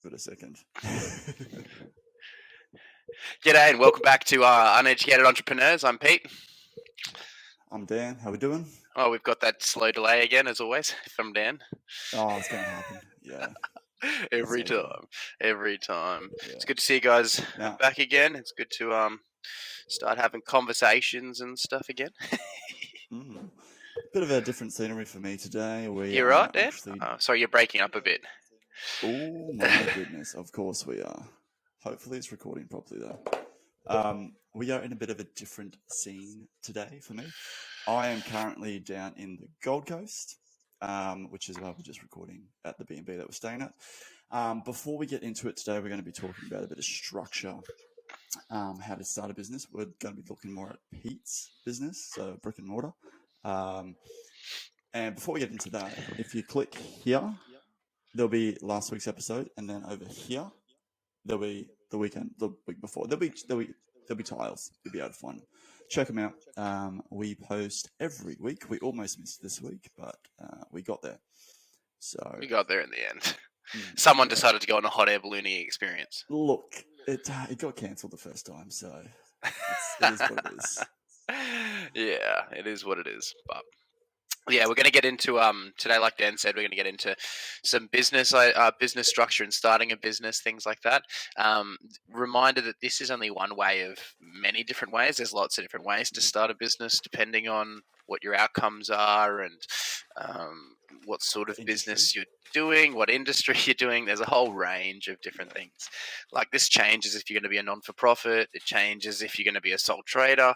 Give it a second. G'day and welcome back to Uneducated Entrepreneurs. I'm Pete. I'm Dan. How we doing? Oh, we've got that slow delay again, as always, from Dan. Oh, it's going to happen. Yeah. Every It's okay. time. Every time. Yeah. It's good to see you guys Now, back again. It's good to start having conversations and stuff again. bit of a different scenery for me today. We You right, are Dan? actually. Sorry, you're breaking up a bit. Oh my goodness! Of course we are. Hopefully it's recording properly though. We are in a bit of a different scene today for me. I am currently down in the Gold Coast, which is where we're just recording at the B&B that we're staying at. Before we get into it today, we're going to be talking about a bit of structure, how to start a business. We're going to be looking more at Pete's business, so brick and mortar. And before we get into that, if you click here, there'll be last week's episode, and then over here, there'll be the week before. There'll be tiles. You'll be able to find them. Check them out. We post every week. We almost missed this week, but we got there. So We got there in the end. Someone decided to go on a hot air ballooning experience. Look, it got cancelled the first time, so it is what it is. Yeah, it is what it is. But yeah, we're going to get into today, like Dan said, we're going to get into some business structure and starting a business, things like that. Reminder that this is only one way of many different ways. There's lots of different ways to start a business depending on what your outcomes are and what sort of business you're doing, what industry you're doing. There's a whole range of different things. Like this changes if you're going to be a non-for-profit. It changes if you're going to be a sole trader.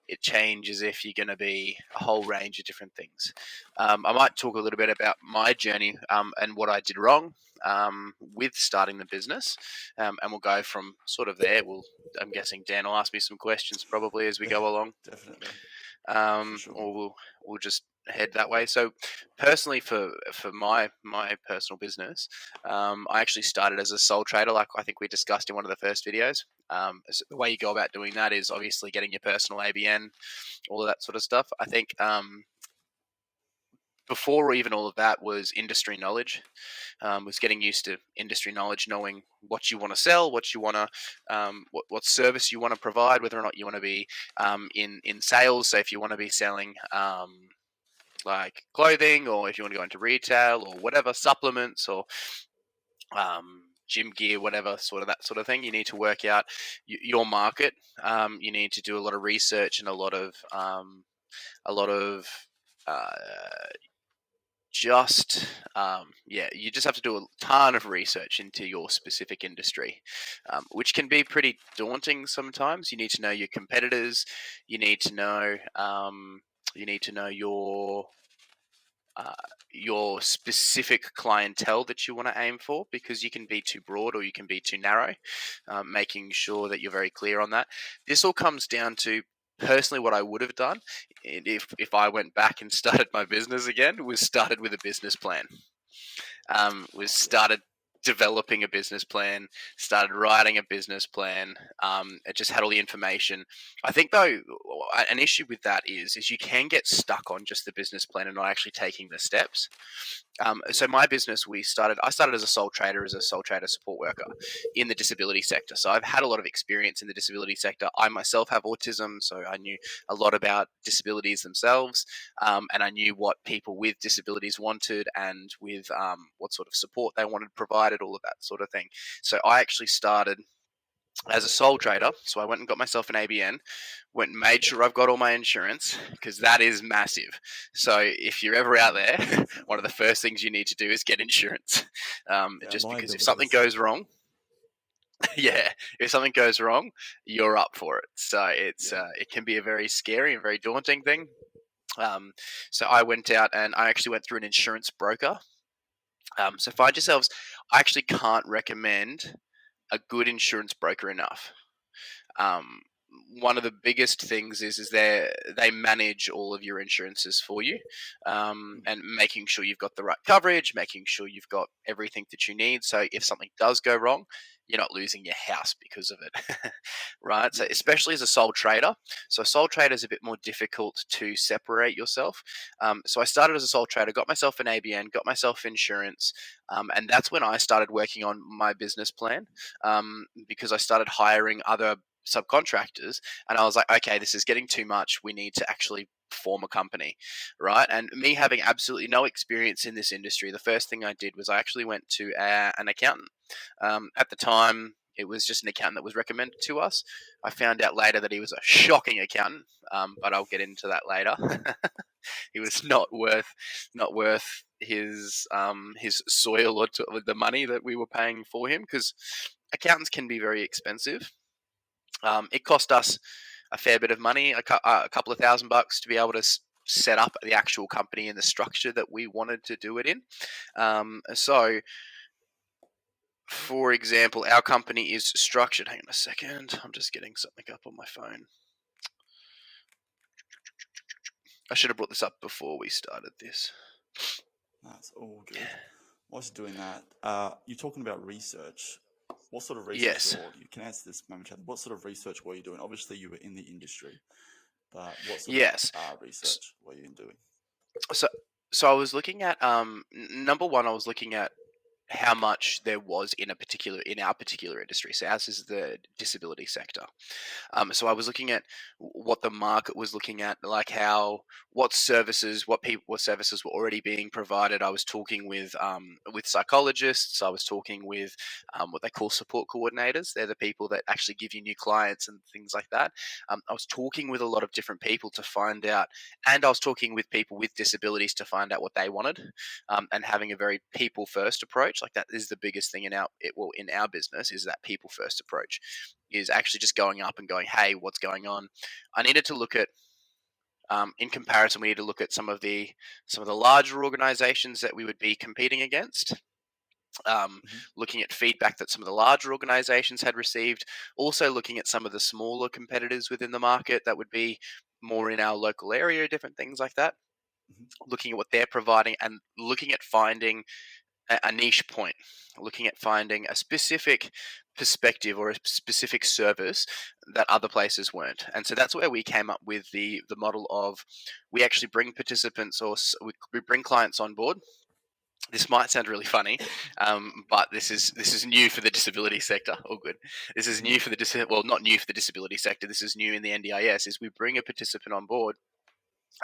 It changes if you're going to be a whole range of different things. I might talk a little bit about my journey and what I did wrong with starting the business, and we'll go from sort of there. I'm guessing Dan will ask me some questions probably as we go along. Definitely. Sure. Or we'll just head that way. So personally, for my personal business, I actually started as a sole trader, like I think we discussed in one of the first videos. So the way you go about doing that is obviously getting your personal ABN, all of that sort of stuff. I think before even all of that was industry knowledge. Was getting used to industry knowledge, knowing what you want to sell, what you want to, what service you want to provide, whether or not you want to be in sales. So if you want to be selling like clothing, or if you want to go into retail or whatever, supplements or gym gear, whatever, that sort of thing, you need to work out your market. You need to do a lot of research and a lot of you just have to do a ton of research into your specific industry, which can be pretty daunting sometimes. You need to know your competitors. You need to know your specific clientele that you want to aim for, because you can be too broad or you can be too narrow. Making sure that you're very clear on that. This all comes down to, personally, what I would have done if I went back and started my business again was started with a business plan. Started developing a business plan, started writing a business plan. It just had all the information. I think though, an issue with that is you can get stuck on just the business plan and not actually taking the steps. So my business, I started as a sole trader support worker in the disability sector. So I've had a lot of experience in the disability sector. I myself have autism, so I knew a lot about disabilities themselves, and I knew what people with disabilities wanted and with what sort of support they wanted provided, all of that sort of thing. So I actually started as a sole trader. So I went and got myself an ABN, went and made sure I've got all my insurance, because that is massive. So if you're ever out there, one of the first things you need to do is get insurance. Just because if something goes wrong, if something goes wrong, you're up for it. So it can be a very scary and very daunting thing. So I went out and I actually went through an insurance broker. So find yourselves, I actually can't recommend a good insurance broker enough. One of the biggest things is they manage all of your insurances for you, and making sure you've got the right coverage, making sure you've got everything that you need. So if something does go wrong, you're not losing your house because of it. Right? So Yeah, sure. especially as a sole trader. So a sole trader is a bit more difficult to separate yourself. So I started as a sole trader, got myself an ABN, got myself insurance, and that's when I started working on my business plan, because I started hiring other subcontractors, and I was like, okay, this is getting too much. We need to actually form a company, right? And me having absolutely no experience in this industry, the first thing I did was I actually went to an accountant. At the time, it was just an accountant that was recommended to us. I found out later that he was a shocking accountant, but I'll get into that later. He was not worth his soil or the money that we were paying for him, because accountants can be very expensive. It cost us a fair bit of money, a couple of $1,000 to be able to set up the actual company in the structure that we wanted to do it in. So, for example, our company is structured. Hang on a second. I'm just getting something up on my phone. I should have brought this up before we started this. That's all good. Whilst you're doing that, you're talking about research. What sort of research, Yes. or you can answer this momentarily, what sort of research were you doing? Obviously, you were in the industry, but what sort of Yes. research were you doing? So, so I was looking at number one. I was looking at how much there was in our particular industry. So ours is the disability sector. So I was looking at what the market was looking at, like what services were already being provided. I was talking with psychologists. I was talking with what they call support coordinators. They're the people that actually give you new clients and things like that. I was talking with a lot of different people to find out, and I was talking with people with disabilities to find out what they wanted, and having a very people first approach. Like that is the biggest thing in our business, is that people first approach, is actually just going up and going, hey, what's going on? I needed to look at, in comparison, we need to look at some of the larger organizations that we would be competing against. Hmm. Looking at feedback that some of the larger organizations had received, also looking at some of the smaller competitors within the market that would be more in our local area, different things like that. Hmm. Looking at what they're providing and looking at finding a niche point, looking at finding a specific perspective or a specific service that other places weren't. And so that's where we came up with the model of, we actually bring participants, or we bring clients on board. This might sound really funny, but this is new for the disability sector. All good. This is Hmm. new for well, not new for the disability sector. This is new in the NDIS. Is we bring a participant on board,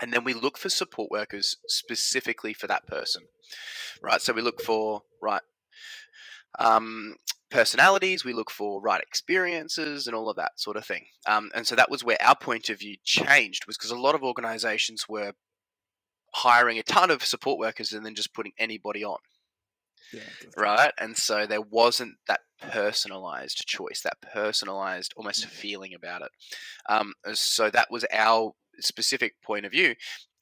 and then we look for support workers specifically for that person. Right. So we look for um, personalities, we look for right experiences, and all of that sort of thing. And so that was where our point of view changed, was because a lot of organizations were hiring a ton of support workers and then just putting anybody on, Yeah, gotcha. right? And so there wasn't that personalized choice, that personalized almost Yeah. feeling about it. So that was our specific point of view.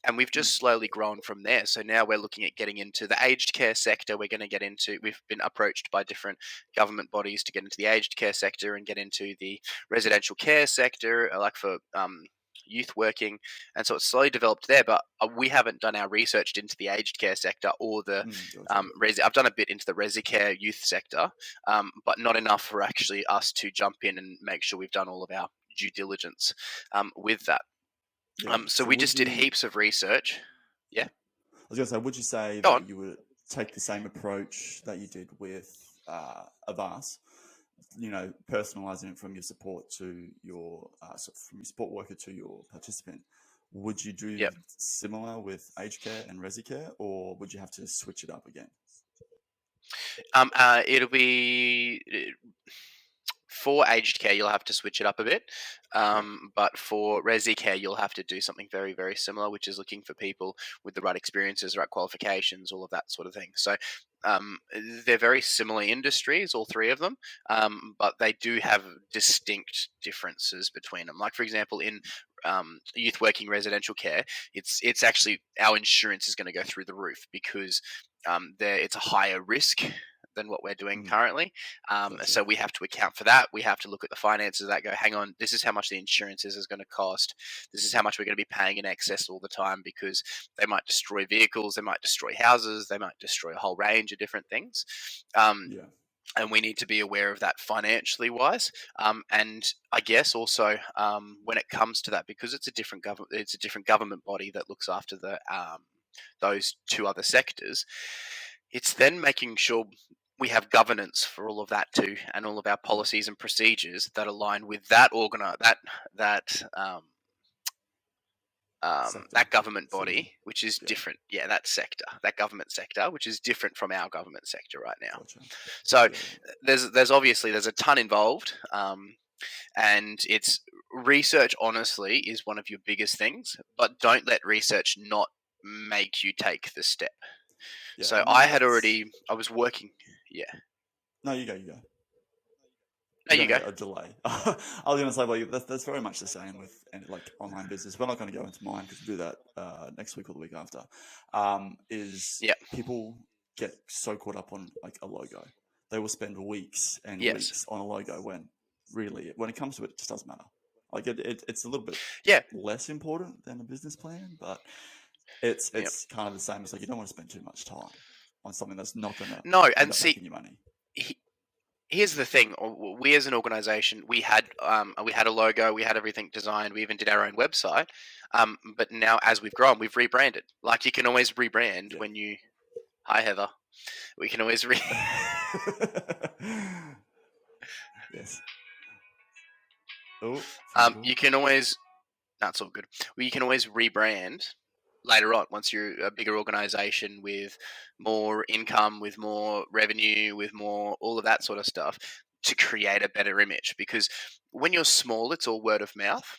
And we've Mm. just slowly grown from there. So now we're looking at getting into the aged care sector. We've been approached by different government bodies to get into the aged care sector and get into the residential care sector, like for youth working. And so it's slowly developed there. But we haven't done our research into the aged care sector or the Mm, gotcha. I've done a bit into the resi care youth sector, but not enough for actually us to jump in and make sure we've done all of our due diligence with that. Yeah. So So we would just did you? heaps of research. Yeah. Yeah, I was gonna say, would you say go that on. you would take the same approach that you did with Avast? You know, personalizing it from your support to your from your support worker to your participant. Would you do Yep. similar with aged care and resi care, or would you have to switch it up again? It'll be for aged care, you'll have to switch it up a bit. Yeah. But for resi care, you'll have to do something very, very similar, which is looking for people with the right experiences, right qualifications, all of that sort of thing. So um, they're very similar industries, all three of them, but they do have distinct differences between them. Like, for example, in youth working residential care, it's actually, our insurance is going to go through the roof, because it's a higher risk than what we're doing Mm, currently. gotcha. So we have to account for that. We have to look at the finances of that. Go, hang on, this is how much the insurance is going to cost. This is how much we're going to be paying in excess all the time, because they might destroy vehicles, they might destroy houses, they might destroy a whole range of different things. Um, Yeah. and we need to be aware of that financially wise. And I guess also when it comes to that, because it's a different government body that looks after the those two other sectors. It's then making sure we have governance for all of that too, and all of our policies and procedures that align with that Sector. that government Segment. body, which is Yeah. different. Yeah, that government sector, which is different from our government sector right now. Gotcha. So Yeah. there's obviously there's a ton involved, and it's research. Honestly, is one of your biggest things, but don't let research not make you take the step. Yeah. So I mean, I was working. Yeah. no, you go. You go. No, You're you going go. to get a delay. I was going to say, well, that's very much the same with like online business. We're not going to go into mine because we'll do that next week or the week after. Is Yeah. people get so caught up on like a logo, they will spend weeks and Yes. weeks on a logo when really, when it comes to it, it just doesn't matter. Like it's a little bit Yeah. less important than a business plan, but Yeah. it's kind of the same. It's like you don't want to spend too much time on something that's not going to No, end and up see, making you money. here's the thing: we as an organization, we had a logo, we had everything designed, we even did our own website. But now, as we've grown, we've rebranded. Like you can always rebrand Yeah. when you. Hi, Heather. We can always Yes. Oh, phone call. you can always. That's all good. Well, you can always rebrand later on once you're a bigger organization with more income, with more revenue, with more all of that sort of stuff to create a better image. Because when you're small, it's all word of mouth.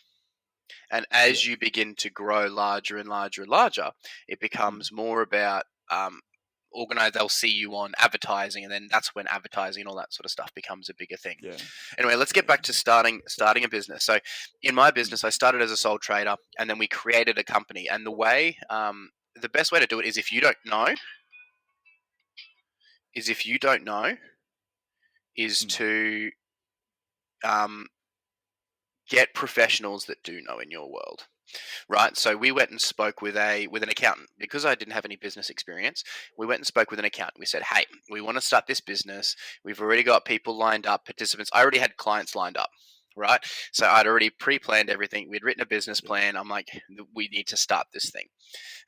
And Yeah. as you begin to grow larger and larger and larger, it Mm. becomes more about organize. They'll see you on advertising, and then that's when advertising and all that sort of stuff becomes a bigger thing. Yeah. Anyway, let's Yeah. get back to starting a business. So, in my business, Mm. I started as a sole trader, and then we created a company. And the best way to do it is if you don't know, is Mm. to um, get professionals that do know in your world. Right, so we went and spoke with an accountant because I didn't have any business experience. We went and spoke with an accountant. We said, "Hey, we want to start this business. We've already got people lined up, participants. I already had clients lined up, right? So I'd already pre-planned everything. We'd written a business Yeah. plan. I'm like, we need to start this thing."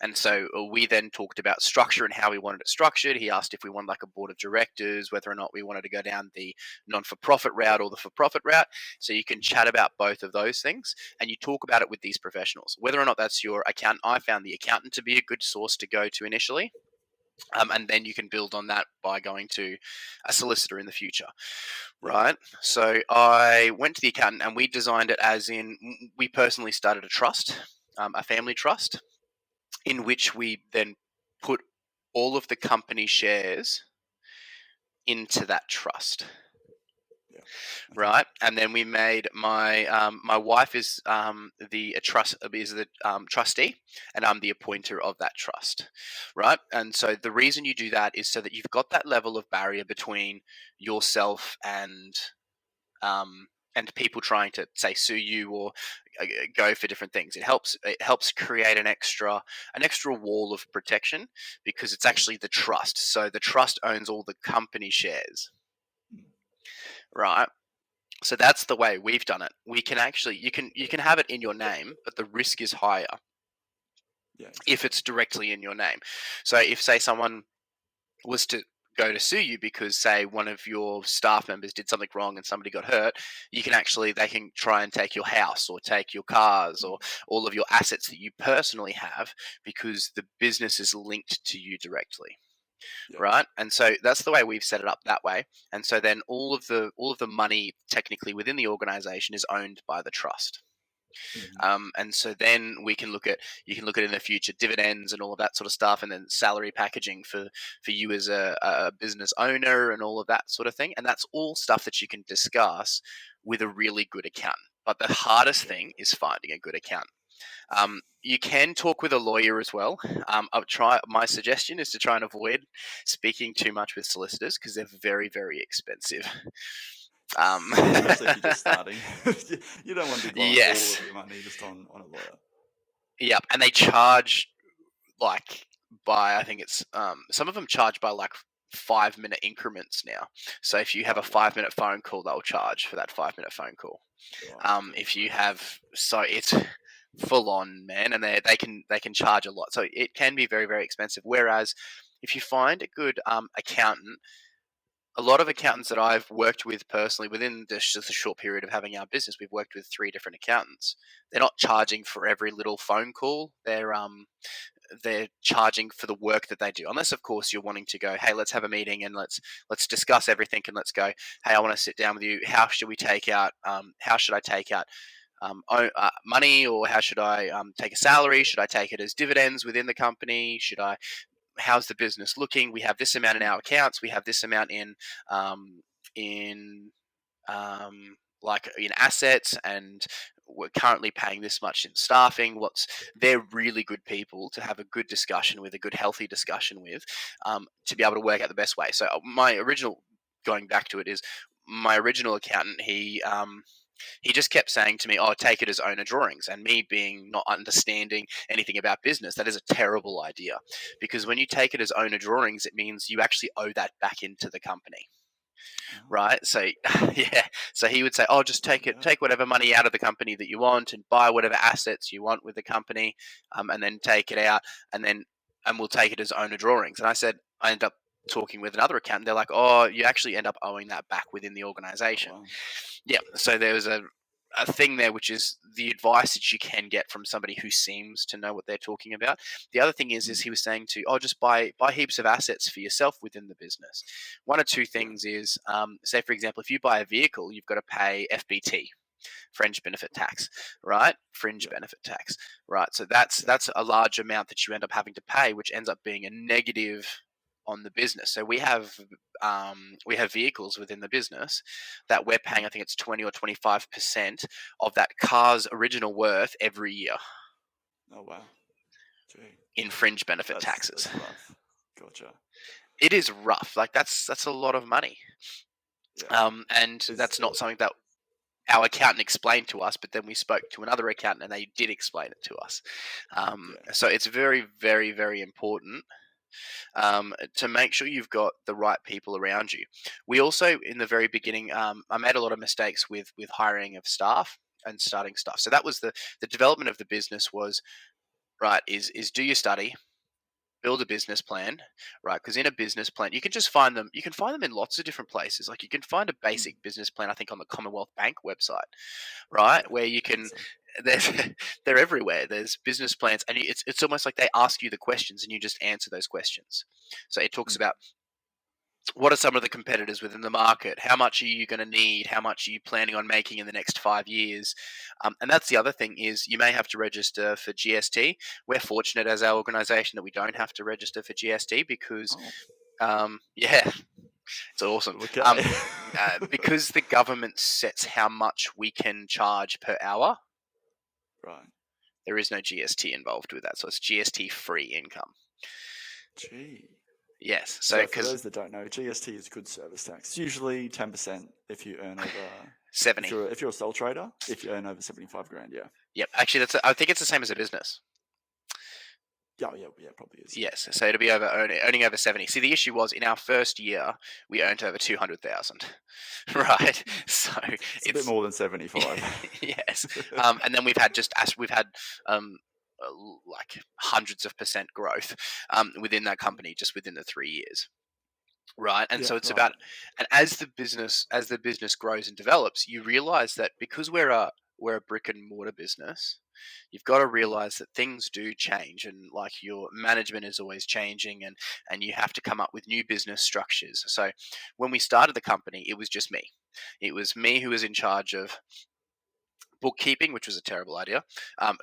And so we then talked about structure and how we wanted it structured. He asked if we wanted like a board of directors, whether or not we wanted to go down the non-for-profit route or the for-profit route. So you can chat about both of those things and you talk about it with these professionals, whether or not that's your accountant. I found the accountant to be a good source to go to initially. And then you can build on that by going to a solicitor in the future, Yeah. right? So I went to the accountant and we designed it as in we personally started a trust, a family trust, in which we then put all of the company shares into that trust, Yeah. Okay. right? And then we made my wife is the trustee, and I'm the appointer of that trust, right? And so the reason you do that is so that you've got that level of barrier between yourself um, and people trying to say sue you or go for different things. It helps create an extra wall of protection because it's Yeah. actually the trust. So the trust owns all the company shares, Mm. right? So that's the way we've done it. We can actually you can have it in your name, but the risk is higher Yeah. if Exactly. it's directly in your name. So if say someone was to go to sue you because say one of your staff members did something wrong and somebody got hurt, they can try and take your house or take your cars Mm. or all of your assets that you personally have because the business is linked to you directly, Yeah. right? And so that's the way we've set it up that way. And so then all of the money technically within the organization is owned by the trust. Mm-hmm. And so then you can look at in the future dividends and all of that sort of stuff, and then salary packaging for you as a business owner and all of that sort of thing. And that's all stuff that you can discuss with a really good accountant. But the hardest Yeah. thing is finding a good accountant. You can talk with a lawyer as well. My suggestion is to try and avoid speaking too much with solicitors because they're very, very expensive. Um, Especially if you're just starting. You don't want to be blowing all yes. of your money just on a lawyer. Yep, and they charge like by I think it's some of them charge by like 5-minute increments now. So if you have Oh, a wow. 5-minute phone call, they'll charge for that 5-minute phone call. Right, good If you grief. have, so it's full on, man, and they can charge a lot. So it can be very, very expensive. Whereas if you find a good accountant, a lot of accountants that I've worked with personally within just a short period of having our business, we've worked with 3 different accountants. They're not charging for every little phone call. They're charging for the work that they do, unless of course you're wanting to go, hey, let's have a meeting and let's discuss everything, and let's go, hey, I want to sit down with you, how should I take out money, or how should I take a salary, should I take it as dividends within the company, how's the business looking, we have this amount in our accounts, we have this amount in um, in assets, and we're currently paying this much in staffing. They're really good people to have a good discussion with, a good healthy discussion with, to be able to work out the best way. So going back to it, is my original accountant. He just kept saying to me, "Oh, take it as owner drawings." And me being not understanding anything about business, that is a terrible idea, because when you take it as owner drawings, it means you actually owe that back into the company. Oh, Right. So yeah. So he would say, "Oh, just bloody hell. take whatever money out of the company that you want, and buy whatever assets you want with the company, and then take it out, and we'll take it as owner drawings." And I end up talking with another accountant. They're like, "Oh, you actually end up owing that back within the Oh, organization." wow. Yeah. So there was a thing there, which is the advice that you can get from somebody who seems to know what they're talking about. The other thing is Mm, he was saying just buy heaps of assets for yourself within the business. One or two yeah. things is, say for example, if you buy a vehicle, you've got to pay FBT, fringe benefit tax, right? Fringe Yeah. benefit tax, right? So that's Yeah. a large amount that you end up having to pay, which ends up being a negative on the business. So we have vehicles within the business that we're paying. Mm. I think it's 20 or 25% of that car's original worth every year Oh, wow. Gee. in fringe benefit taxes. That's rough. Gotcha. It is rough. Like that's a lot of money, Yeah. and Is that's not something that our accountant explained to us, but then we spoke to another accountant and they did explain it to us. yeah. So it's very, very, very important to make sure you've got the right people around you. We also, in the very beginning, I made a lot of mistakes with hiring of staff and starting stuff. So that was the development of the business was, right, is do your study, build a business plan, right? Because in a business plan, you can just find them. You can find them in lots of different places. Like you can find a Mm, basic business plan, I think, on the Commonwealth Bank website, right? yeah. Where you I think can, so. there's, they're everywhere. There's business plans, and it's almost like they ask you the questions, and you just answer those questions. So it talks Mm, about what are some of the competitors within the market? How much are you going to need? How much are you planning on making in the next 5 years? And that's the other thing is you may have to register for GST. We're fortunate as our organisation that we don't have to register for GST because, oh, yeah, it's awesome. okay. Because the government sets how much we can charge per hour, Right. there is no GST involved with that. So it's GST free income. Gee. Yes. So So for because those that don't know, GST is good service tax. It's usually 10% if you earn over, 70. if you're a sole trader, if you earn over 75 grand, yeah. Yep. Actually, I think it's the same as a business. Yeah, yeah, yeah, probably is. Yes, so it'll be earning over 70. See, the issue was in our first year we earned over 200,000, right? So It's a bit it's more than 75. yes, and then we've had um, like hundreds of percent growth within that company just within the 3 years. Right. And Yeah, so it's right. about, and as the business grows and develops, you realize that because we're a brick and mortar business, you've got to Mm, realize that things do change, and like your management is always changing, and you have to come up with new business structures. So when we started the company, it was just me. It was me who was in charge of bookkeeping, which was a terrible idea.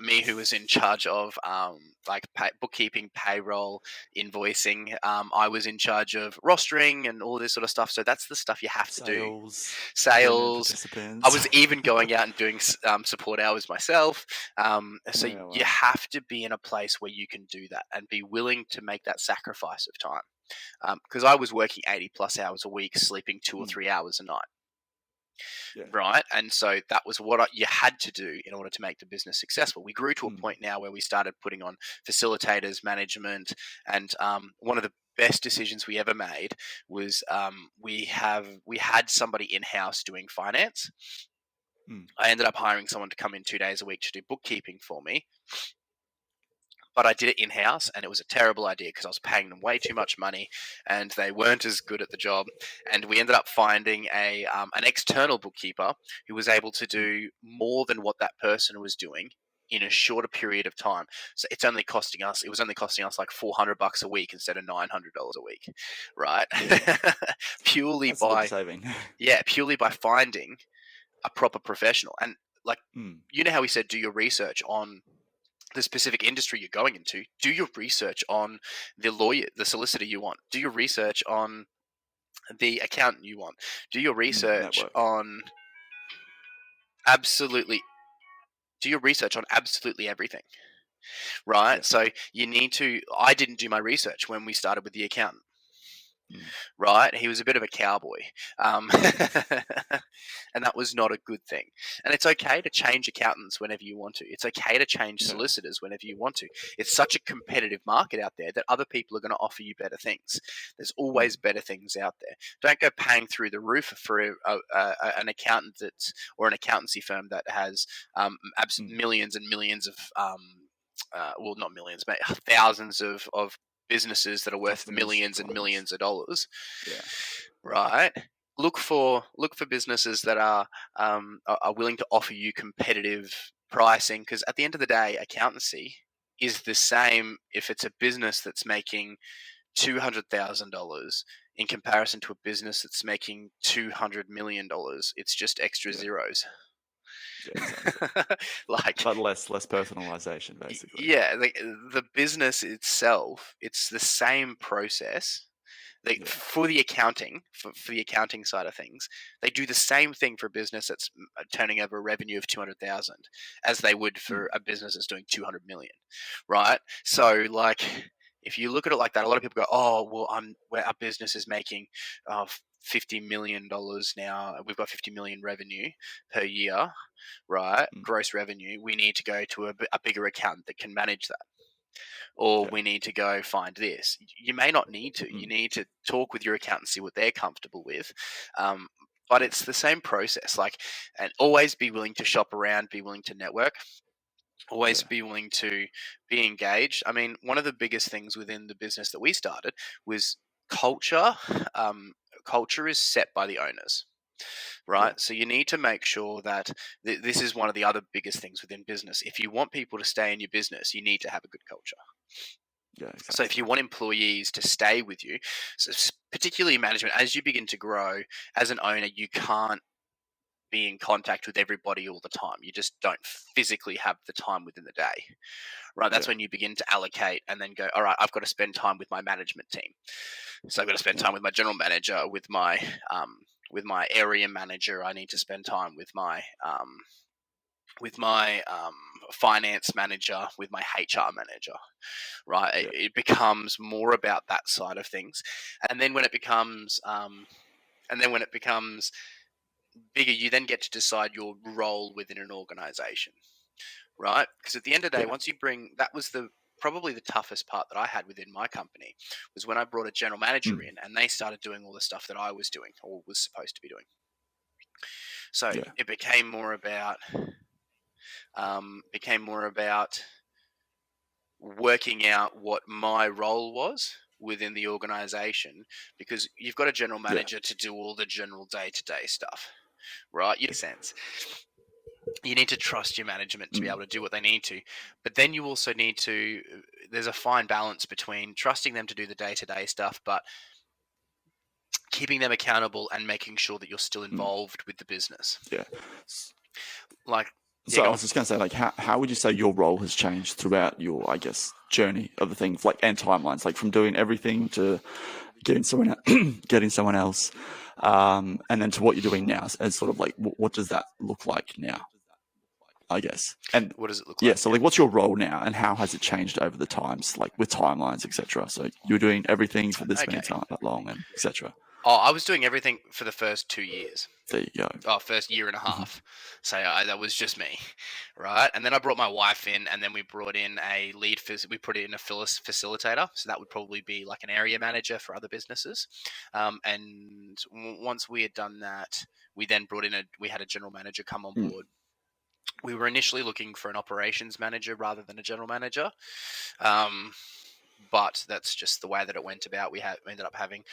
Me, who was in charge of bookkeeping, payroll, invoicing. I was in charge of rostering and all this sort of stuff. So that's the stuff you have to do. Sales, women Sales. I participants. was even going out and doing support hours myself. So Yeah, you wow. have to be in a place where you can do that and be willing to make that sacrifice of time. Because I was working 80 plus hours a week, sleeping 2 or 3 hours a night. Yeah. Right. And so that was what you had to do in order to make the business successful. We grew to a Mm, point now where we started putting on facilitators, management, and one of the best decisions we ever made was we had somebody in house doing finance. I ended up hiring someone to come in 2 days a week to do bookkeeping for me. But I did it in-house, and it was a terrible idea because I was paying them way too much money, and they weren't as good at the job. And we ended up finding an external bookkeeper who was able to do more than what that person was doing in a shorter period of time. So it was only costing us like $400 a week instead of $900 a week, right? Yeah. purely That's a good by saving. purely by finding a proper professional. And like, Mm. you know how we said do your research on the specific industry you're going into. Do your research on the lawyer, the solicitor you want. Do your research on the accountant you want. Do your research Network. on absolutely everything, right? Yeah. So you need to. I didn't do my research when we started with the accountant. Mm. Right? He was a bit of a cowboy. And that was not a good thing. And it's okay to change accountants whenever you want to. It's okay to change Yeah. solicitors whenever you want to. It's such a competitive market out there that other people are going to offer you better things. There's always better things out there. Don't go paying through the roof for an accountant or an accountancy firm that has millions and millions of well, not millions, but thousands of businesses that are worth Customers, millions and clients. millions of dollars. Yeah. Right. Look for businesses that are willing to offer you competitive pricing, because at the end of the day, accountancy is the same if it's a business that's making $200,000 in comparison to a business that's making $200 million. It's just extra Yeah. zeros. Yeah, exactly. Like, But less personalization, basically. yeah, the business itself, it's the same process. Yeah. For the accounting, for the accounting side of things, they do the same thing for a business that's turning over a revenue of 200,000 as they would for a business that's doing 200 million, right? So, like, if you look at it like that, a lot of people go, "Oh, well, our business is making $50 million now. We've got 50 million revenue per year, right? Gross revenue. We need to go to a bigger accountant that can manage that." Or Yeah. we need to go find this. You may not need to. You need to talk with your accountant, see what they're comfortable with. But Yeah. it's the same process. Like, and always be willing to shop around, be willing to network, always Yeah. be willing to be engaged. I mean, one of the biggest things within the business that we started was culture. Culture is set by the owners. Right. Yeah. So you need to make sure that this is one of the other biggest things within business. If you want people to stay in your business, you need to have a good culture. Yeah, So if exactly. you want employees to stay with you, particularly management, as you begin to grow as an owner, you can't be in contact with everybody all the time. You just don't physically have the time within the day, right? That's Yeah. when you begin to allocate and then go, all right, I've got to spend time with my management team. So I've got to spend time with my general manager, with my area manager. I need to spend time with my finance manager, with my HR manager, right? Yeah. It becomes more about that side of things, and then when it becomes bigger, you then get to decide your role within an organization, right? Because at the end of the day, Yeah. once you bring, that was probably the toughest part that I had within my company, was when I brought a general manager in and they started doing all the stuff that I was doing or was supposed to be doing. So Yeah. it became more about working out what my role was within the organization, because you've got a general Yeah. manager to do all the general day-to-day stuff, right? You need to trust your management to be able to do what they need to, but then you also need to, there's a fine balance between trusting them to do the day-to-day stuff but keeping them accountable and making sure that you're still involved with the business. Yeah. Like, So I go was on. just going to say, like, how would you say your role has changed throughout your, I guess, journey of the things, like, and timelines, like from doing everything to getting someone else, and then to what you're doing now, as sort of like, what does that look like now? I guess. And What does it look yeah, like? so like, what's your role now, and how has it changed over the times, like with timelines, etc.? So you're doing everything for this many Okay. time that long, and etc. Oh, I was doing everything for the first 2 years. There you go. Oh, first year and a Mhm. half. So that was just me, right? And then I brought my wife in, and then we brought in a lead. We put in a facilitator. So that would probably be like an area manager for other businesses. And once we had done that, we then brought in we had a general manager come on Mm. board. We were initially looking for an operations manager rather than a general manager. But that's just the way that it went about. We ended up having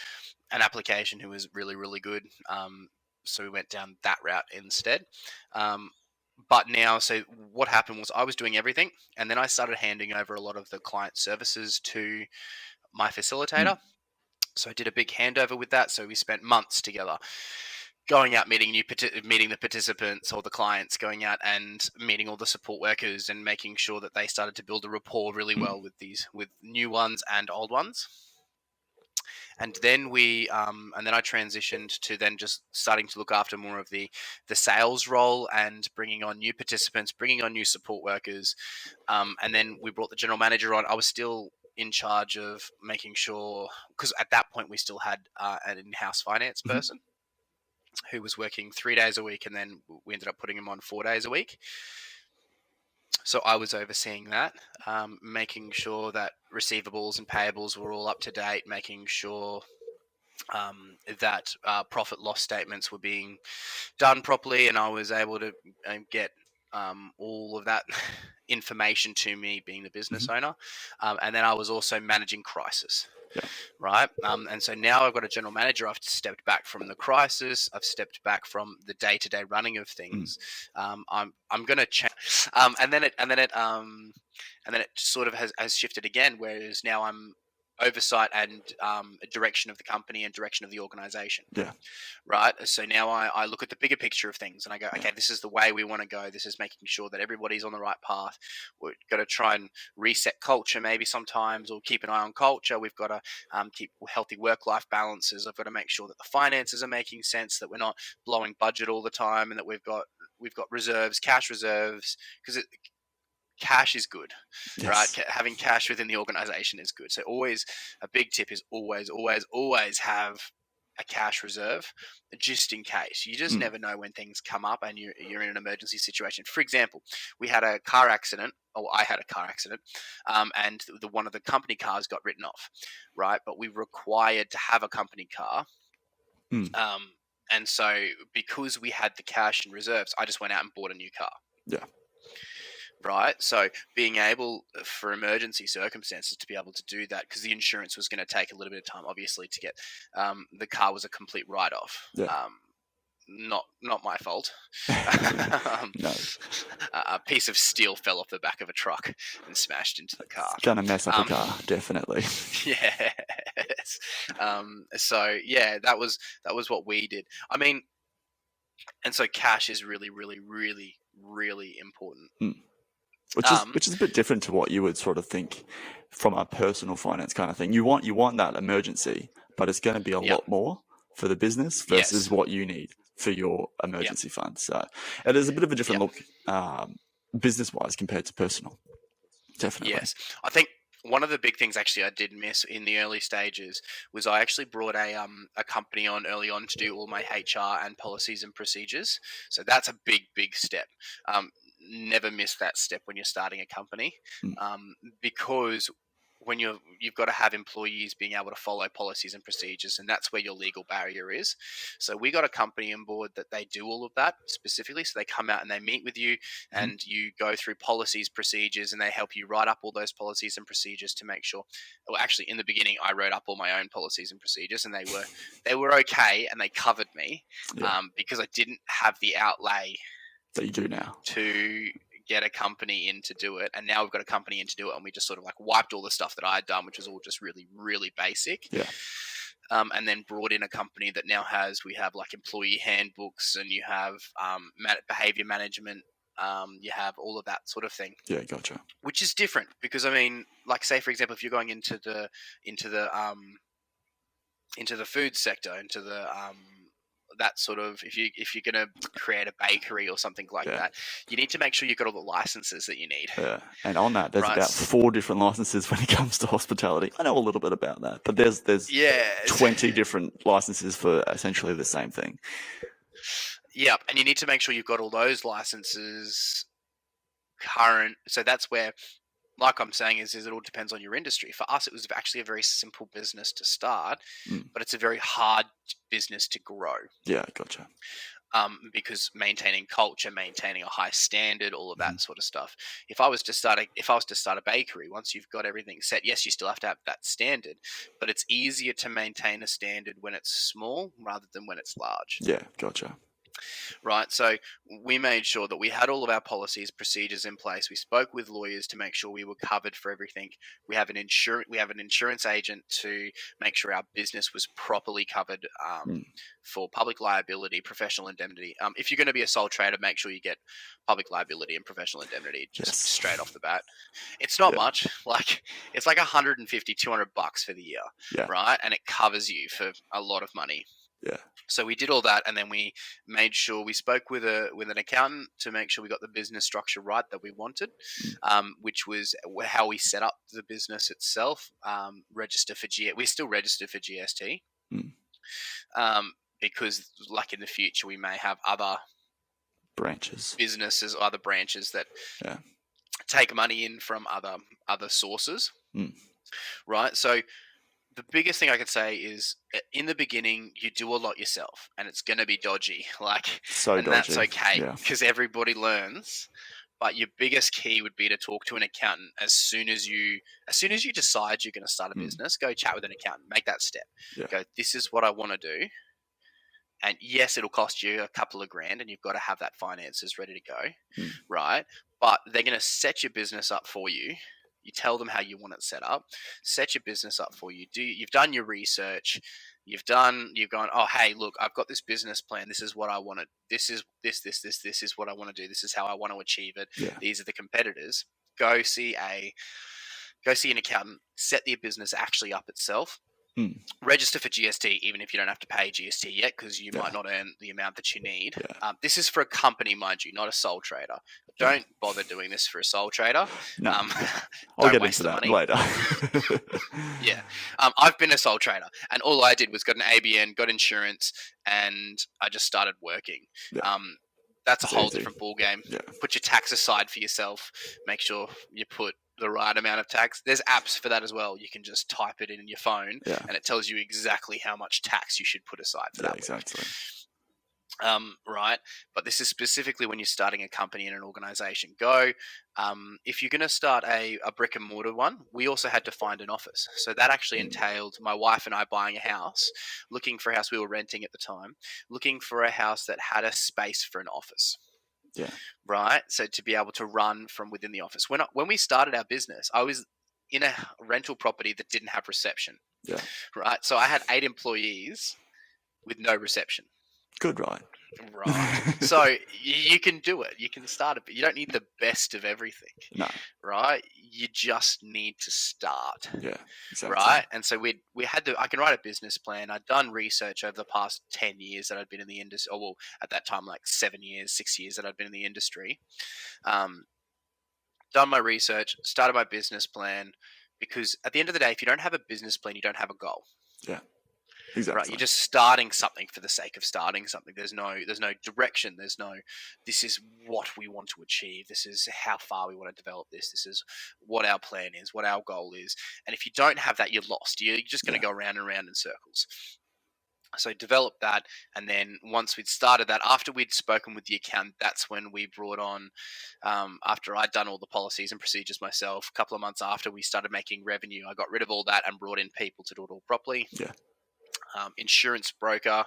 an application who was really, really good. So we went down that route instead. But now, so what happened was I was doing everything, and then I started handing over a lot of the client services to my Mm. facilitator. So I did a big handover with that. So we spent months together, going out meeting meeting the participants or the clients, going out and meeting all the support workers, and making sure that they started to build a rapport really Mm. well with new ones and old ones. And then and then I transitioned to then just starting to look after more of the sales role and bringing on new participants, bringing on new support workers. And then we brought the general manager on. I was still in charge of making sure, because at that point we still had an in-house finance Mhm. person who was working 3 days a week, and then we ended up putting him on 4 days a week. So I was overseeing that, making sure that receivables and payables were all up to date, making sure that profit loss statements were being done properly, and I was able to get all of that information to me, being the business Mhm. owner. And then I was also managing crisis. Yeah. Right. And so now I've got a general manager. I've stepped back from the crisis. I've stepped back from the day to day running of Mm. things. I'm going to change. And then it sort of has shifted again, whereas now I'm oversight and direction of the company and direction of the organization. Yeah. Right. So now I look at the bigger picture of things, and I go, Yeah. okay, this is the way we want to go. This is making sure that everybody's on the right path. We've got to try and reset culture maybe sometimes, or keep an eye on culture. We've got to keep healthy work-life balances. I've got to make sure that the finances are making sense, that we're not blowing budget all the time, and that we've got reserves, cash reserves, because cash is good, right? Yes. Having cash within the organization is good. So always, a big tip is always have a cash reserve, just in case. You just Mm. never know when things come up and you're in an emergency situation. For example, we had a car accident, or I had a car accident, and one of the company cars got written off, right? But we were required to have a company car. Mm. And so because we had the cash and reserves, I just went out and bought a new car. Yeah. Right. So being able, for emergency circumstances, to be able to do that, because the insurance was going to take a little bit of time, obviously, to get. The car was a complete write-off. Yeah. Not my fault. um, No. a piece of steel fell off the back of a truck and smashed into the car. It's gonna mess up a Um, car, definitely. yes. So yeah, that was what we did. I mean, and so cash is really, really, really, really important. Mm. Which is a bit different to what you would sort of think from a personal finance kind of thing. You want that emergency, but it's going to be a Yeah. lot more for the business versus Yes. what you need for your Yeah. emergency fund. So it is a bit of a Yeah. different look, business wise compared to personal. Definitely. Yes, I think one of the big things actually I did miss in the early stages was I actually brought a company on early on to do all my HR and policies and procedures. So that's a big step. Never miss that step when you're starting a company, Mm. because when you've got to have employees being able to follow policies and procedures, and that's where your legal barrier is. So we got a company on board that they do all of that specifically. So they come out and they meet with you, Mhm. and you go through policies, procedures, and they help you write up all those policies and procedures to make sure. Well, actually, in the beginning, I wrote up all my own policies and procedures, and they were okay, and they covered me, Yeah, because I didn't have the outlay that you do now. to get a company in to do it. And now we've got a company in to do it, and we just sort of like wiped all the stuff that I had done, which was all just really, really basic. Yeah. And then brought in a company that now we have like employee handbooks, and you have behavior management, you have all of that sort of thing, Yeah, gotcha. which is different because, I mean, like, say for example, if you're going into the food sector, into the that sort of, if you're going to create a bakery or something like Yeah. that, you need to make sure you've got all the licenses that you need. Yeah. And on that, there's Right. about 4 different licenses when it comes to hospitality. I know a little bit about that, but there's Yeah. 20 different licenses for essentially the same thing. Yeah, and you need to make sure you've got all those licenses current. So that's where, like I'm saying, is it all depends on your industry. For us, it was actually a very simple business to start, but it's a very hard business to grow. Yeah, gotcha. Because maintaining culture, maintaining a high standard, all of that sort of stuff. If I was to start a bakery, once you've got everything set, yes, you still have to have that standard, but it's easier to maintain a standard when it's small rather than when it's large. Yeah, gotcha. Right. So we made sure that we had all of our policies, procedures in place. We spoke with lawyers to make sure we were covered for everything. We have an insurance agent to make sure our business was properly covered for public liability, professional indemnity. If you're going to be a sole trader, make sure you get public liability and professional indemnity just straight off the bat. It's not much. It's like $150, $200 for the year. Yeah. Right. And it covers you for a lot of money. Yeah. So we did all that, and then we made sure we spoke with an accountant to make sure we got the business structure right that we wanted, which was how we set up the business itself. We still register for GST, because like in the future we may have other businesses, other branches that take money in from other sources, right? So the biggest thing I could say is in the beginning, you do a lot yourself and it's going to be dodgy. That's okay because everybody learns. But your biggest key would be to talk to an accountant as soon as you decide you're going to start a business. Go chat with an accountant, make that step. Yeah. Go, this is what I want to do. And yes, it'll cost you a couple of grand and you've got to have that finances ready to go, right? But they're going to set your business up for you. You tell them how you want it set up, set your business up for you. You've done your research. You've gone, oh, hey, look, I've got this business plan. This is what I want to, this is what I want to do. This is how I want to achieve it. Yeah. These are the competitors. Go see an accountant, set the business actually up itself. Register for GST, even if you don't have to pay GST yet, because you might not earn the amount that you need. This is for a company, mind you, not a sole trader. Don't bother doing this for a sole trader. No. I'll get into that later. Yeah. I've been a sole trader, and all I did was got an ABN, got insurance, and I just started working. Yeah. That's a whole different ballgame. Yeah. Put your tax aside for yourself. Make sure you put the right amount of tax. There's apps for that as well. You can just type it in your phone, and it tells you exactly how much tax you should put aside for that. Exactly. Right. But this is specifically when you're starting a company in an organization. If you're going to start a brick and mortar one, we also had to find an office. So that actually entailed my wife and I buying a house, looking for a house. We were renting at the time, looking for a house that had a space for an office. Yeah. Right. So to be able to run from within the office. When we started our business, I was in a rental property that didn't have reception. Yeah. Right. So I had 8 employees with no reception. Good, right? Right. So you can do it. You can start it, but you don't need the best of everything. No. Right. You just need to start. Yeah. Exactly. Right. And so we had to. I can write a business plan. I'd done research over the past 10 years that I'd been in the industry. Or well, at that time, like 6 years that I'd been in the industry. Done my research. Started my business plan. Because at the end of the day, if you don't have a business plan, you don't have a goal. Yeah. Exactly. Right, you're just starting something for the sake of starting something. There's no direction. There's no, this is what we want to achieve. This is how far we want to develop this. This is what our plan is, what our goal is. And if you don't have that, you're lost. You're just going to go around and around in circles. So develop that. And then once we'd started that, after we'd spoken with the accountant, that's when we brought on, after I'd done all the policies and procedures myself, a couple of months after we started making revenue, I got rid of all that and brought in people to do it all properly. Yeah. Insurance broker.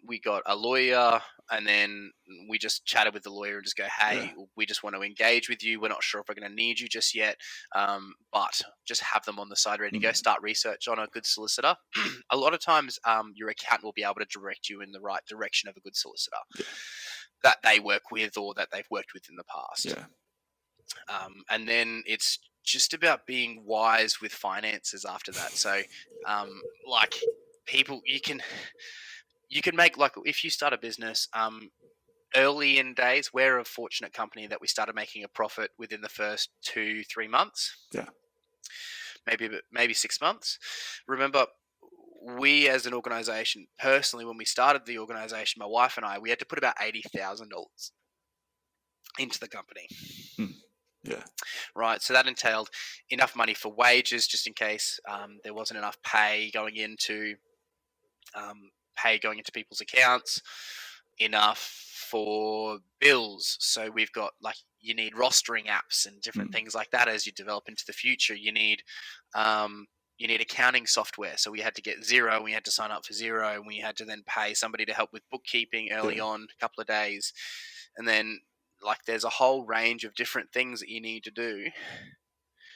We got a lawyer, and then we just chatted with the lawyer and just go, hey, we just want to engage with you. We're not sure if we're going to need you just yet, but just have them on the side ready to go. Start research on a good solicitor. A lot of times your accountant will be able to direct you in the right direction of a good solicitor that they work with or that they've worked with in the past. Yeah. And then it's just about being wise with finances after that. So, like people, you can make, like, if you start a business, early in days, we're a fortunate company that we started making a profit within the first 2-3 months. Yeah. Maybe 6 months. Remember, we as an organization, personally, when we started the organization, my wife and I, we had to put about $80,000 into the company. Yeah. Right. So that entailed enough money for wages, just in case there wasn't enough pay going into people's accounts, enough for bills. So we've got, like, you need rostering apps and different things like that as you develop into the future. You need accounting software. So we had to get Xero. We had to sign up for Xero, and we had to then pay somebody to help with bookkeeping early on, a couple of days, and then, like, there's a whole range of different things that you need to do,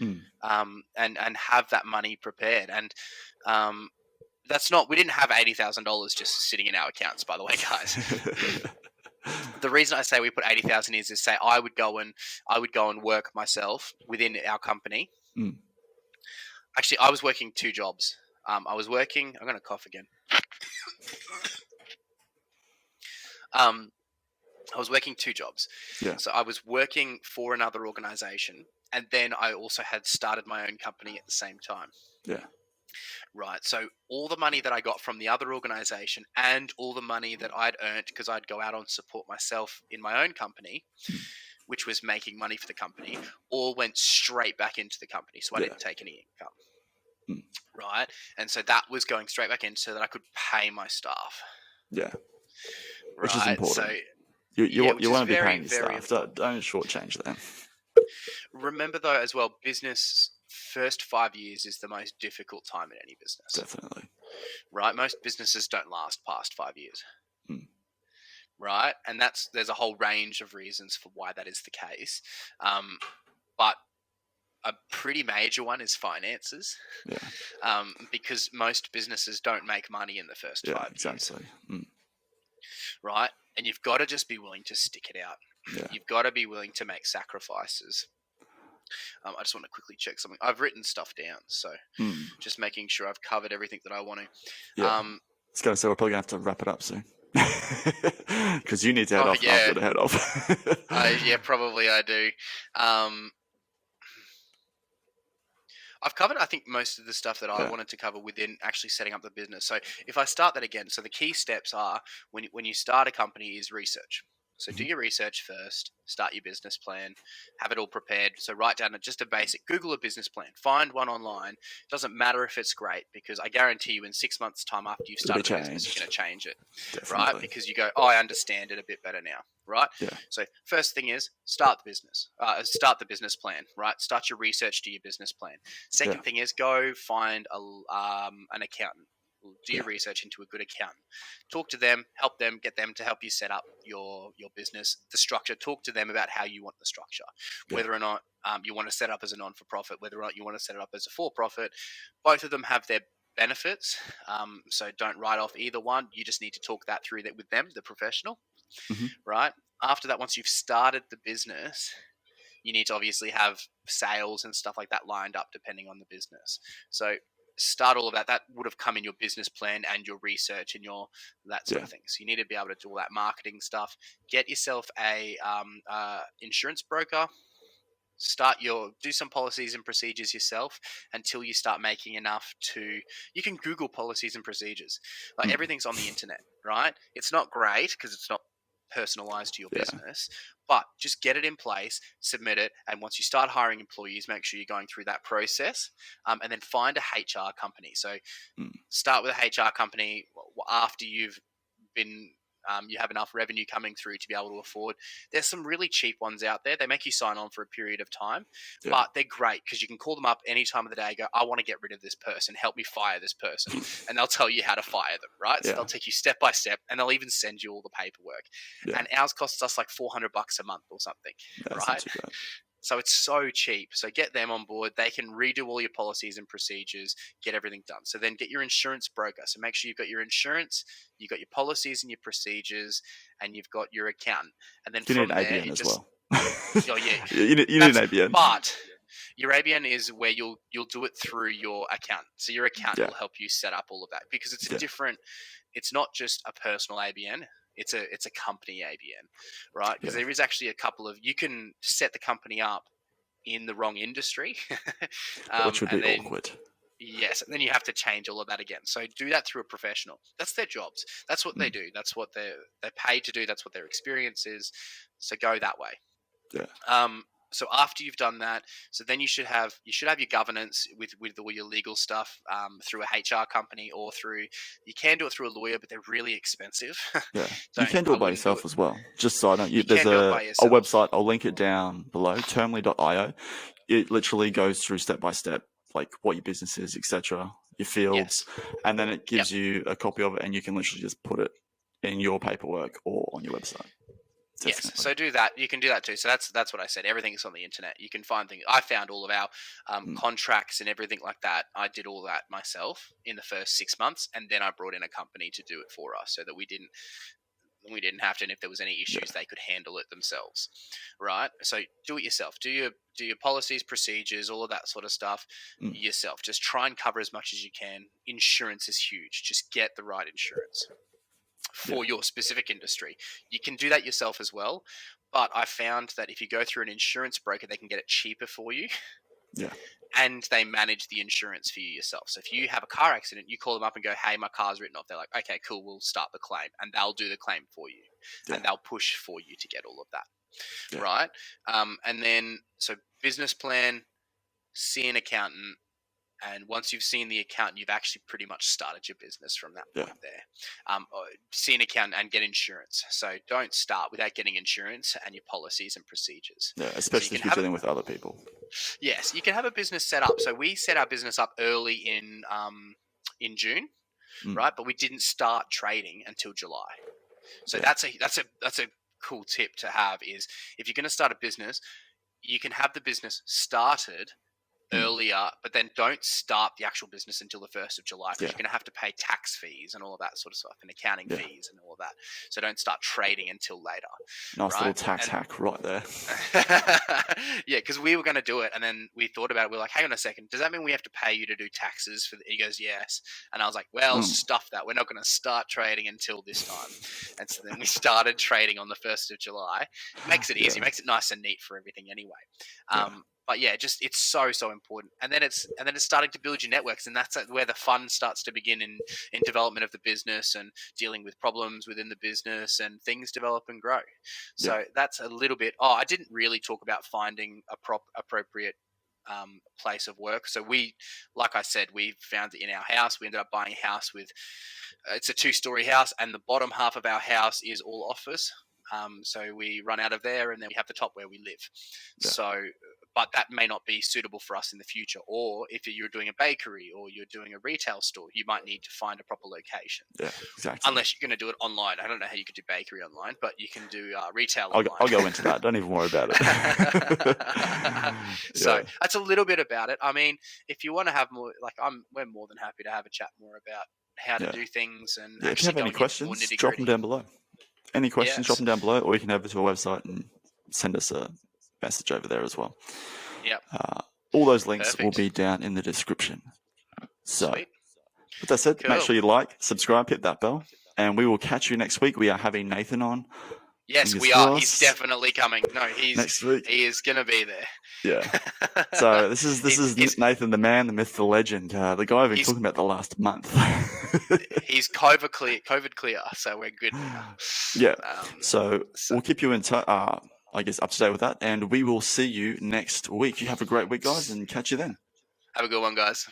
and have that money prepared. And we didn't have $80,000 just sitting in our accounts, by the way, guys. The reason I say we put 80,000 is say I would go and work myself within our company. Actually, I was working 2 jobs. I'm going to cough again. I was working 2 jobs. Yeah. So I was working for another organization, and then I also had started my own company at the same time. Yeah. Right. So all the money that I got from the other organization and all the money that I'd earned, because I'd go out and support myself in my own company, which was making money for the company, all went straight back into the company. So I didn't take any income. Right. And so that was going straight back in so that I could pay my staff. Yeah. Right. Which is important. So you want to be paying your staff. Don't shortchange them. Remember, though, as well, business first 5 years is the most difficult time in any business. Definitely. Right? Most businesses don't last past 5 years. Right? And there's a whole range of reasons for why that is the case. But a pretty major one is finances. Yeah. Because most businesses don't make money in the first 5 years. Exactly. Right? And you've got to just be willing to stick it out. Yeah. You've got to be willing to make sacrifices. I just want to quickly check something. I've written stuff down, so just making sure I've covered everything that I want to. Yeah. I was going to say, we're probably going to have to wrap it up soon. Because you need to head off, and I've got to head off. Yeah, probably I do. I've covered, I think, most of the stuff that I wanted to cover within actually setting up the business. So if I start that again, so the key steps are, when you start a company, is research. So do your research first, start your business plan, have it all prepared. So write down just a basic, Google a business plan, find one online. It doesn't matter if it's great, because I guarantee you in 6 months' time after you've started the business, you're going to change it. Definitely. Right? Because you go, I understand it a bit better now, right? Yeah. So first thing is start the business, start the business plan, right? Start your research, do your business plan. Second thing is go find an accountant. Do your research into a good accountant. Talk to them, help them, get them to help you set up your business, the structure. Talk to them about how you want the structure, whether or not you want to set up as a non-for-profit, whether or not you want to set it up as a for-profit. Both of them have their benefits, so don't write off either one. You just need to talk that through with them, the professional, right? After that, once you've started the business, you need to obviously have sales and stuff like that lined up depending on the business. So start all of that. That would have come in your business plan and your research and your that sort of thing. So you need to be able to do all that marketing stuff. Get yourself a insurance broker. Do some policies and procedures yourself until you start making enough you can Google policies and procedures. Like everything's on the internet, right? It's not great because it's not personalized to your business, but just get it in place, submit it, and once you start hiring employees, make sure you're going through that process, and then find a HR company. So start with a HR company after you've been you have enough revenue coming through to be able to afford. There's some really cheap ones out there. They make you sign on for a period of time, but they're great because you can call them up any time of the day and go, I want to get rid of this person. Help me fire this person. And they'll tell you how to fire them, right? So they'll take you step by step, and they'll even send you all the paperwork. And ours costs us like $400 a month or something, right? So it's so cheap. So get them on board. They can redo all your policies and procedures, get everything done. So then get your insurance broker. So make sure you've got your insurance, you've got your policies and your procedures, and you've got your accountant. And then you from need there, ABN as well. You need an ABN. But your ABN is where you'll do it through your accountant. So your accountant will help you set up all of that because it's a different it's not just a personal ABN. It's a company ABN, right? Because there is actually a couple of, you can set the company up in the wrong industry, Which would and be then awkward. yes, and then you have to change all of that again. So do that through a professional. That's their jobs. That's what they do. That's what they're paid to do. That's what their experience is. So go that way. Yeah. So after you've done that, so then you should have your governance with all your legal stuff through a HR company, or through, you can do it through a lawyer, but they're really expensive. Yeah, you can do it by yourself as well. Just so I know, You there's can do it by a yourself. website. I'll link it down below. Termly.io. It literally goes through step by step, like what your business is, etc., your fields, and then it gives you a copy of it, and you can literally just put it in your paperwork or on your website. Definitely. Yes, so do that. You can do that too. So that's what I said. Everything's on the internet. You can find things. I found all of our contracts and everything like that. I did all that myself in the first 6 months, and then I brought in a company to do it for us, so that we didn't have to. And if there was any issues, they could handle it themselves, right? So do it yourself. Do your policies, procedures, all of that sort of stuff yourself. Just try and cover as much as you can. Insurance is huge. Just get the right insurance for your specific industry. You can do that yourself as well, but I found that if you go through an insurance broker, they can get it cheaper for you. Yeah. And they manage the insurance for you yourself. So if you have a car accident, you call them up and go, hey, my car's written off. They're like, okay, cool, we'll start the claim. And they'll do the claim for you. And they'll push for you to get all of that. Right? And then, so business plan, see an accountant. And once you've seen the accountant, you've actually pretty much started your business from that point there. See an accountant and get insurance. So don't start without getting insurance and your policies and procedures. Yeah, especially if you're dealing with other people. Yes, you can have a business set up. So we set our business up early in June, right? But we didn't start trading until July. So that's a cool tip to have, is if you're going to start a business, you can have the business started earlier, but then don't start the actual business until the 1st of July, because you're going to have to pay tax fees and all of that sort of stuff, and accounting fees and all of that. So don't start trading until later. Nice little tax hack right there. Yeah, because we were going to do it, and then we thought about it. We were like, hang on a second, does that mean we have to pay you to do taxes for He goes, yes. And I was like, well, stuff that. We're not going to start trading until this time. And so then we started trading on the 1st of July. It makes it easy, makes it nice and neat for everything anyway. But yeah, just it's so important. And then it's starting to build your networks, and that's where the fun starts to begin in development of the business, and dealing with problems within the business, and things develop and grow. So that's a little bit. Oh, I didn't really talk about finding a appropriate place of work. So we, like I said, we found it in our house. We ended up buying a house with it's a 2-story house, and the bottom half of our house is all office. So we run out of there, and then we have the top where we live. So, but that may not be suitable for us in the future. Or if you're doing a bakery or you're doing a retail store, you might need to find a proper location. Yeah, exactly. Unless you're going to do it online. I don't know how you could do bakery online, but you can do retail online. I'll go into that. Don't even worry about it. So that's a little bit about it. I mean, if you want to have more, we're more than happy to have a chat more about how to do things. And if you have any questions, drop them down below. Any questions, drop them down below, or you can head over to our website and send us a message over there as well. Yep. All those links will be down in the description. So, Sweet. with that said, make sure you like, subscribe, hit that bell, and we will catch you next week. We are having Nathan on. Yes, we are. He's definitely coming. No, next week. He is going to be there. Yeah. So this is Nathan, the man, the myth, the legend, the guy I've been talking about the last month. He's COVID clear, so we're good now. Yeah. So we'll keep you in touch. I guess up to date with that, and we will see you next week. You have a great week, guys, and catch you then. Have a good one, guys.